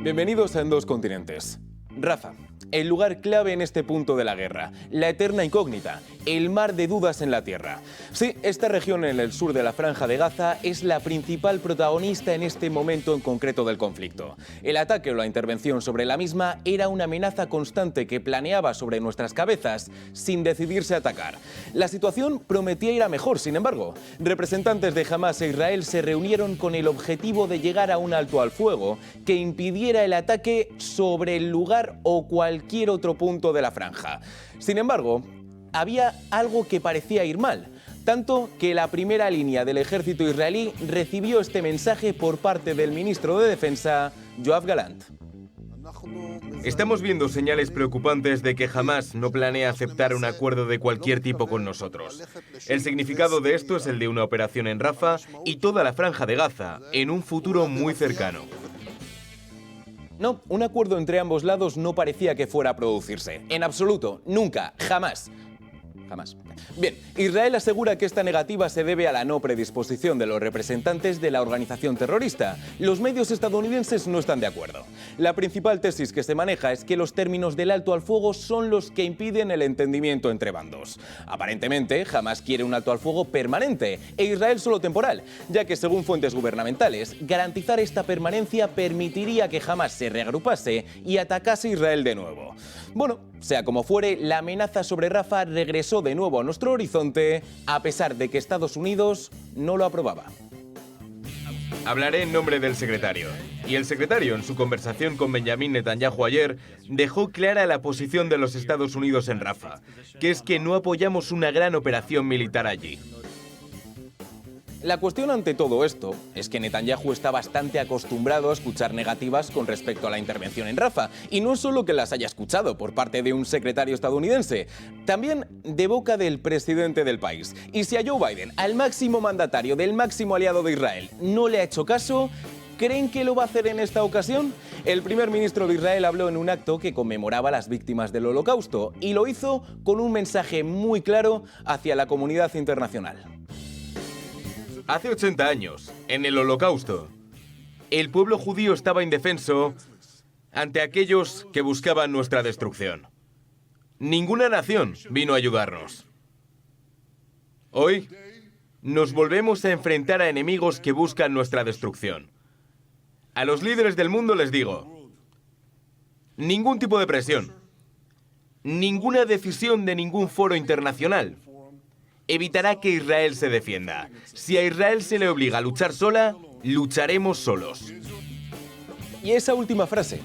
Bienvenidos a En Dos Continentes. Rafa, el lugar clave en este punto de la guerra, la eterna incógnita, el mar de dudas en la tierra. Sí, esta región en el sur de la Franja de Gaza es la principal protagonista en este momento en concreto del conflicto. El ataque o la intervención sobre la misma era una amenaza constante que planeaba sobre nuestras cabezas sin decidirse a atacar. La situación prometía ir a mejor, sin embargo. Representantes de Hamás e Israel se reunieron con el objetivo de llegar a un alto al fuego que impidiera el ataque sobre el lugar o cualquier otro punto de la franja. Sin embargo, había algo que parecía ir mal, tanto que la primera línea del ejército israelí recibió este mensaje por parte del ministro de Defensa, Yoav Gallant. Estamos viendo señales preocupantes de que Hamás no planea aceptar un acuerdo de cualquier tipo con nosotros. El significado de esto es el de una operación en Rafa y toda la Franja de Gaza en un futuro muy cercano. No, un acuerdo entre ambos lados no parecía que fuera a producirse. En absoluto, nunca, jamás. Jamás. Bien, Israel asegura que esta negativa se debe a la no predisposición de los representantes de la organización terrorista. Los medios estadounidenses no están de acuerdo. La principal tesis que se maneja es que los términos del alto al fuego son los que impiden el entendimiento entre bandos. Aparentemente, Hamás quiere un alto al fuego permanente e Israel solo temporal, ya que según fuentes gubernamentales, garantizar esta permanencia permitiría que Hamás se reagrupase y atacase a Israel de nuevo. Bueno, sea como fuere, la amenaza sobre Rafa regresó de nuevo a nuestro horizonte, a pesar de que Estados Unidos no lo aprobaba. Hablaré en nombre del secretario. Y el secretario, en su conversación con Benjamin Netanyahu ayer, dejó clara la posición de los Estados Unidos en Rafa, que es que no apoyamos una gran operación militar allí. La cuestión ante todo esto es que Netanyahu está bastante acostumbrado a escuchar negativas con respecto a la intervención en Rafa, y no solo que las haya escuchado por parte de un secretario estadounidense, también de boca del presidente del país. Y si a Joe Biden, al máximo mandatario del máximo aliado de Israel, no le ha hecho caso, ¿creen que lo va a hacer en esta ocasión? El primer ministro de Israel habló en un acto que conmemoraba a las víctimas del Holocausto y lo hizo con un mensaje muy claro hacia la comunidad internacional. Hace 80 años, en el Holocausto, el pueblo judío estaba indefenso ante aquellos que buscaban nuestra destrucción. Ninguna nación vino a ayudarnos. Hoy nos volvemos a enfrentar a enemigos que buscan nuestra destrucción. A los líderes del mundo les digo, ningún tipo de presión, ninguna decisión de ningún foro internacional evitará que Israel se defienda. Si a Israel se le obliga a luchar sola, lucharemos solos. Y esa última frase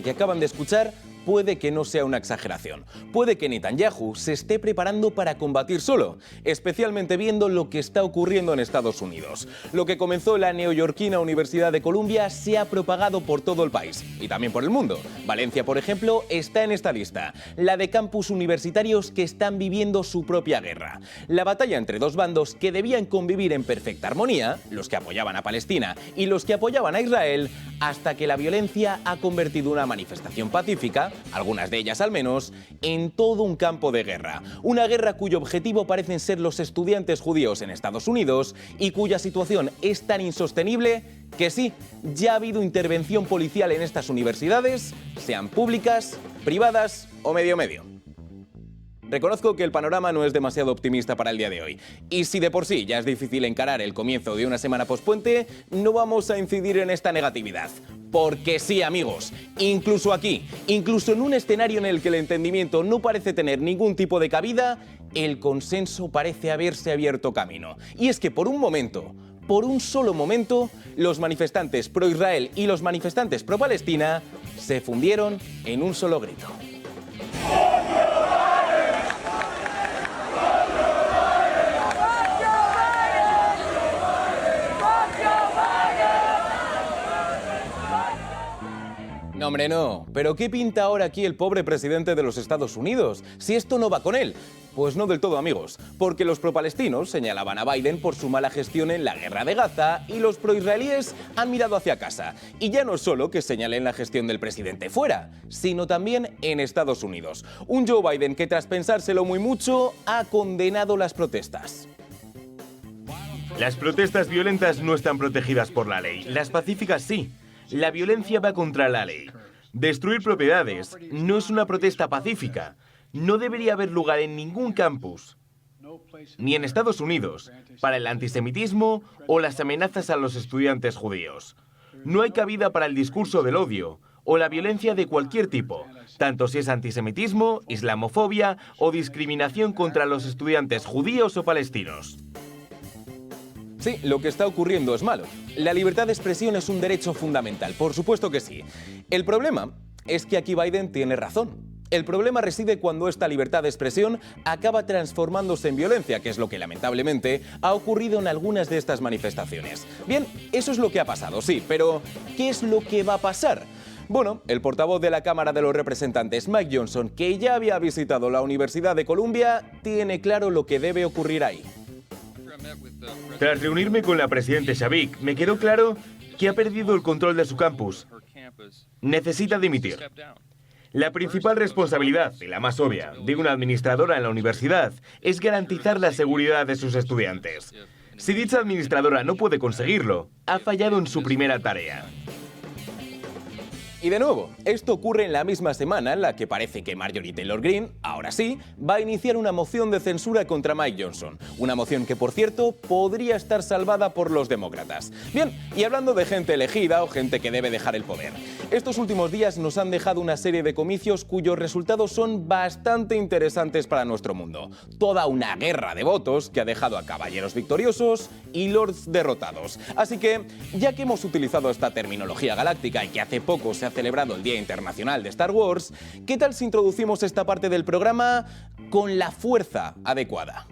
que acaban de escuchar, puede que no sea una exageración. Puede que Netanyahu se esté preparando para combatir solo, especialmente viendo lo que está ocurriendo en Estados Unidos. Lo que comenzó en la neoyorquina Universidad de Columbia se ha propagado por todo el país y también por el mundo. Valencia, por ejemplo, está en esta lista, la de campus universitarios que están viviendo su propia guerra. La batalla entre dos bandos que debían convivir en perfecta armonía, los que apoyaban a Palestina y los que apoyaban a Israel, hasta que la violencia ha convertido una manifestación pacífica, algunas de ellas al menos, en todo un campo de guerra. Una guerra cuyo objetivo parecen ser los estudiantes judíos en Estados Unidos y cuya situación es tan insostenible que sí, ya ha habido intervención policial en estas universidades, sean públicas, privadas o medio-medio. Reconozco que el panorama no es demasiado optimista para el día de hoy. Y si de por sí ya es difícil encarar el comienzo de una semana pospuente, no vamos a incidir en esta negatividad. Porque sí, amigos, incluso aquí, incluso en un escenario en el que el entendimiento no parece tener ningún tipo de cabida, el consenso parece haberse abierto camino. Y es que por un solo momento, los manifestantes pro-Israel y los manifestantes pro-Palestina se fundieron en un solo grito. No, hombre, no. ¿Pero qué pinta ahora aquí el pobre presidente de los Estados Unidos? Si esto no va con él. Pues no del todo, amigos, porque los pro-palestinos señalaban a Biden por su mala gestión en la guerra de Gaza y los pro-israelíes han mirado hacia casa. Y ya no solo que señalen la gestión del presidente fuera, sino también en Estados Unidos. Un Joe Biden que tras pensárselo muy mucho ha condenado las protestas. Las protestas violentas no están protegidas por la ley, las pacíficas sí. La violencia va contra la ley. Destruir propiedades no es una protesta pacífica. No debería haber lugar en ningún campus, ni en Estados Unidos, para el antisemitismo o las amenazas a los estudiantes judíos. No hay cabida para el discurso del odio o la violencia de cualquier tipo, tanto si es antisemitismo, islamofobia o discriminación contra los estudiantes judíos o palestinos. Sí, lo que está ocurriendo es malo. La libertad de expresión es un derecho fundamental, por supuesto que sí. El problema es que aquí Biden tiene razón. El problema reside cuando esta libertad de expresión acaba transformándose en violencia, que es lo que lamentablemente ha ocurrido en algunas de estas manifestaciones. Bien, eso es lo que ha pasado, sí, pero ¿qué es lo que va a pasar? Bueno, el portavoz de la Cámara de los Representantes, Mike Johnson, que ya había visitado la Universidad de Columbia, tiene claro lo que debe ocurrir ahí. Tras reunirme con la presidenta Shavik, me quedó claro que ha perdido el control de su campus. Necesita dimitir. La principal responsabilidad, y la más obvia, de una administradora en la universidad es garantizar la seguridad de sus estudiantes. Si dicha administradora no puede conseguirlo, ha fallado en su primera tarea. Y de nuevo, esto ocurre en la misma semana en la que parece que Marjorie Taylor Greene, ahora sí, va a iniciar una moción de censura contra Mike Johnson. Una moción que, por cierto, podría estar salvada por los demócratas. Bien, y hablando de gente elegida o gente que debe dejar el poder, estos últimos días nos han dejado una serie de comicios cuyos resultados son bastante interesantes para nuestro mundo. Toda una guerra de votos que ha dejado a caballeros victoriosos y lords derrotados. Así que, ya que hemos utilizado esta terminología galáctica y que hace poco se ha celebrado el Día Internacional de Star Wars, ¿qué tal si introducimos esta parte del programa con la fuerza adecuada?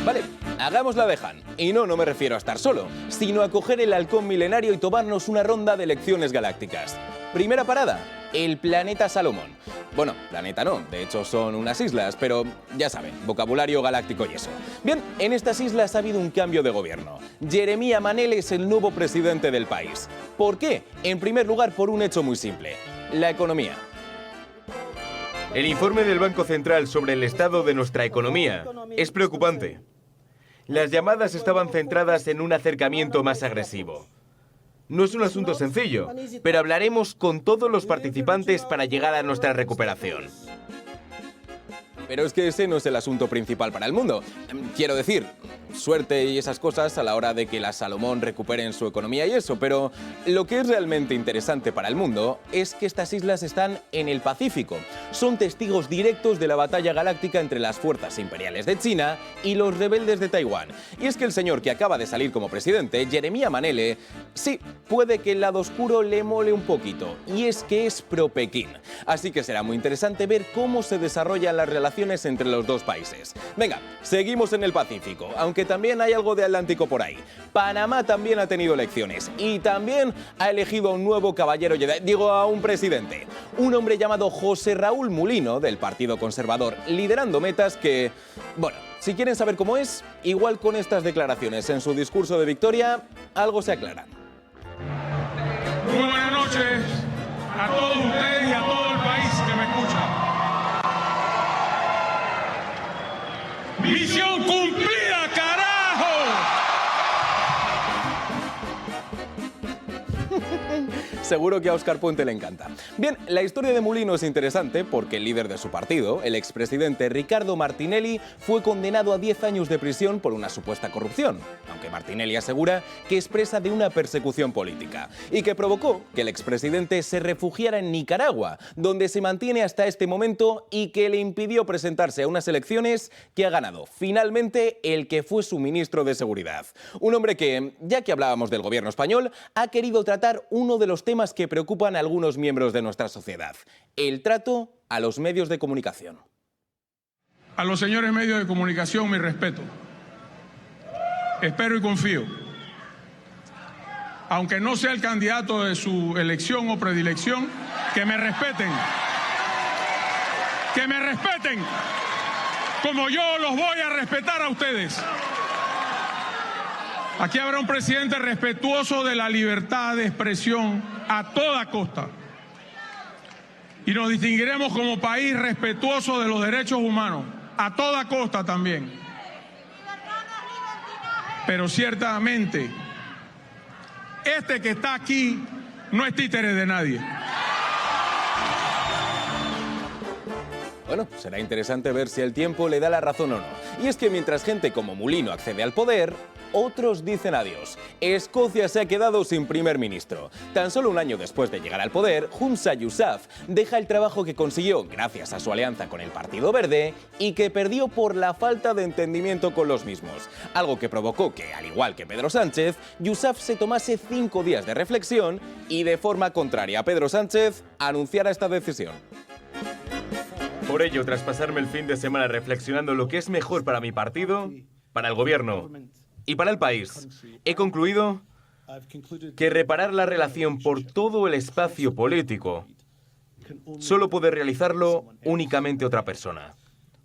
Vale, hagamos la de Han. Y no me refiero a estar solo, sino a coger el halcón milenario y tomarnos una ronda de lecciones galácticas. Primera parada, el planeta Salomón. Bueno, planeta no, de hecho son unas islas, pero ya saben, vocabulario galáctico y eso. Bien, en estas islas ha habido un cambio de gobierno. Jeremiah Manele es el nuevo presidente del país. ¿Por qué? En primer lugar, por un hecho muy simple, la economía. El informe del Banco Central sobre el estado de nuestra economía es preocupante. Las llamadas estaban centradas en un acercamiento más agresivo. No es un asunto sencillo, pero hablaremos con todos los participantes para llegar a nuestra recuperación. Pero es que ese no es el asunto principal para el mundo. Quiero decir, suerte y esas cosas a la hora de que las Salomón recuperen su economía y eso, pero lo que es realmente interesante para el mundo es que estas islas están en el Pacífico. Son testigos directos de la batalla galáctica entre las fuerzas imperiales de China y los rebeldes de Taiwán. Y es que el señor que acaba de salir como presidente, Jeremiah Manele, sí, puede que el lado oscuro le mole un poquito, y es que es pro-Pekín. Así que será muy interesante ver cómo se desarrollan las relaciones entre los dos países. Venga, seguimos en el Pacífico, aunque también hay algo de Atlántico por ahí. Panamá también ha tenido elecciones y también ha elegido a un nuevo caballero Jedi, digo a un presidente, un hombre llamado José Raúl Mulino del Partido Conservador, liderando metas que, bueno, si quieren saber cómo es, igual con estas declaraciones en su discurso de victoria, algo se aclara. Muy buenas noches a todos ustedes y a todo el país que me escucha. ¡Misión cumplida, carajo! Seguro que a Óscar Puente le encanta. Bien, la historia de Mulino es interesante porque el líder de su partido, el expresidente Ricardo Martinelli, fue condenado a 10 años de prisión por una supuesta corrupción, aunque Martinelli asegura que es presa de una persecución política y que provocó que el expresidente se refugiara en Nicaragua, donde se mantiene hasta este momento y que le impidió presentarse a unas elecciones que ha ganado finalmente el que fue su ministro de Seguridad. Un hombre que, ya que hablábamos del gobierno español, ha querido tratar uno de los temas que preocupan a algunos miembros de nuestra sociedad: el trato a los medios de comunicación. A los señores medios de comunicación, mi respeto. Espero y confío, aunque no sea el candidato de su elección o predilección, que me respeten. Que me respeten como yo los voy a respetar a ustedes. Aquí habrá un presidente respetuoso de la libertad de expresión a toda costa. Y nos distinguiremos como país respetuoso de los derechos humanos, a toda costa también. Pero ciertamente, este que está aquí no es títere de nadie. Bueno, será interesante ver si el tiempo le da la razón o no. Y es que mientras gente como Mulino accede al poder, otros dicen adiós. Escocia se ha quedado sin primer ministro. Tan solo un año después de llegar al poder, Humza Yousaf deja el trabajo que consiguió gracias a su alianza con el Partido Verde y que perdió por la falta de entendimiento con los mismos. Algo que provocó que, al igual que Pedro Sánchez, Yousaf se tomase 5 días de reflexión y, de forma contraria a Pedro Sánchez, anunciara esta decisión. Por ello, tras pasarme el fin de semana reflexionando lo que es mejor para mi partido, para el gobierno y para el país, he concluido que reparar la relación por todo el espacio político solo puede realizarlo únicamente otra persona.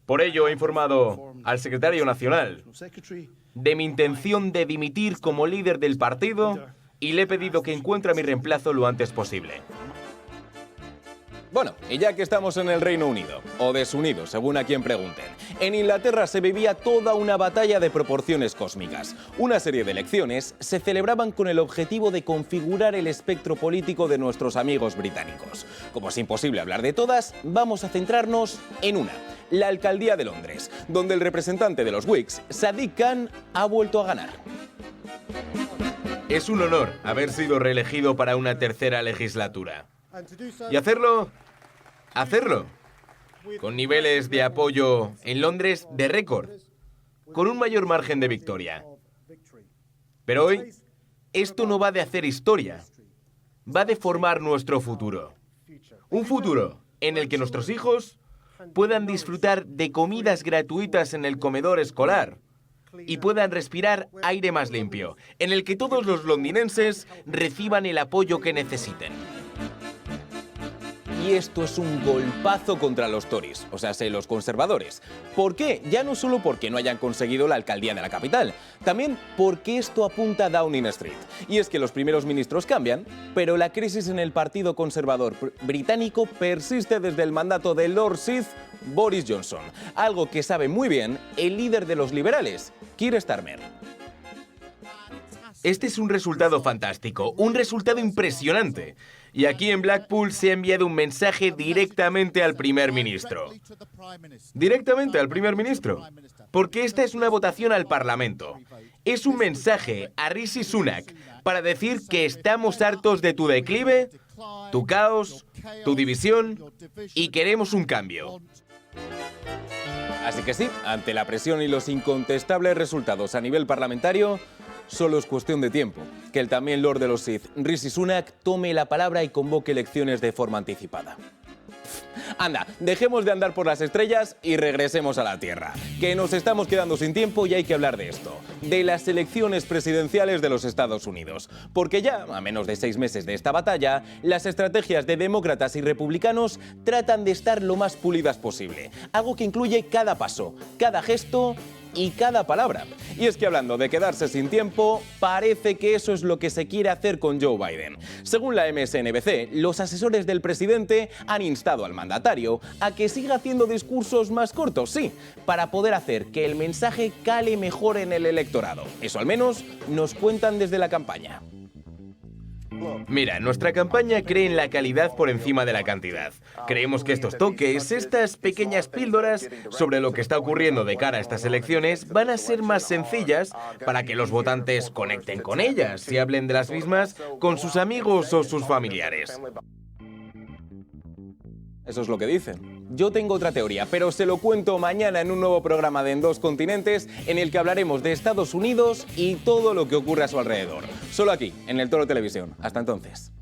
Por ello, he informado al secretario nacional de mi intención de dimitir como líder del partido y le he pedido que encuentre a mi reemplazo lo antes posible. Bueno, y ya que estamos en el Reino Unido, o desunido, según a quien pregunten, en Inglaterra se vivía toda una batalla de proporciones cósmicas. Una serie de elecciones se celebraban con el objetivo de configurar el espectro político de nuestros amigos británicos. Como es imposible hablar de todas, vamos a centrarnos en una: la alcaldía de Londres, donde el representante de los Whigs, Sadiq Khan, ha vuelto a ganar. Es un honor haber sido reelegido para una tercera legislatura. Y hacerlo con niveles de apoyo en Londres de récord, con un mayor margen de victoria. Pero hoy, esto no va de hacer historia, va de formar nuestro futuro. Un futuro en el que nuestros hijos puedan disfrutar de comidas gratuitas en el comedor escolar y puedan respirar aire más limpio, en el que todos los londinenses reciban el apoyo que necesiten. Y esto es un golpazo contra los Tories, o sea, los conservadores. ¿Por qué? Ya no solo porque no hayan conseguido la alcaldía de la capital, también porque esto apunta a Downing Street. Y es que los primeros ministros cambian, pero la crisis en el Partido Conservador británico persiste desde el mandato de Lord Sith Boris Johnson, algo que sabe muy bien el líder de los liberales, Keir Starmer. Este es un resultado fantástico, un resultado impresionante. Y aquí en Blackpool se ha enviado un mensaje directamente al primer ministro. Directamente al primer ministro. Porque esta es una votación al Parlamento. Es un mensaje a Rishi Sunak para decir que estamos hartos de tu declive, tu caos, tu división y queremos un cambio. Así que sí, ante la presión y los incontestables resultados a nivel parlamentario, solo es cuestión de tiempo que el también Lord de los Sith, Rishi Sunak, tome la palabra y convoque elecciones de forma anticipada. Anda, dejemos de andar por las estrellas y regresemos a la Tierra, que nos estamos quedando sin tiempo y hay que hablar de esto, de las elecciones presidenciales de los Estados Unidos. Porque ya, a menos de 6 meses de esta batalla, las estrategias de demócratas y republicanos tratan de estar lo más pulidas posible, algo que incluye cada paso, cada gesto y cada palabra. Y es que hablando de quedarse sin tiempo, parece que eso es lo que se quiere hacer con Joe Biden. Según la MSNBC, los asesores del presidente han instado al mandatario a que siga haciendo discursos más cortos, sí, para poder hacer que el mensaje cale mejor en el electorado. Eso al menos nos cuentan desde la campaña. Mira, nuestra campaña cree en la calidad por encima de la cantidad. Creemos que estos toques, estas pequeñas píldoras sobre lo que está ocurriendo de cara a estas elecciones, van a ser más sencillas para que los votantes conecten con ellas y hablen de las mismas con sus amigos o sus familiares. Eso es lo que dicen. Yo tengo otra teoría, pero se lo cuento mañana en un nuevo programa de En Dos Continentes, en el que hablaremos de Estados Unidos y todo lo que ocurre a su alrededor. Solo aquí, en El Toro Televisión. Hasta entonces.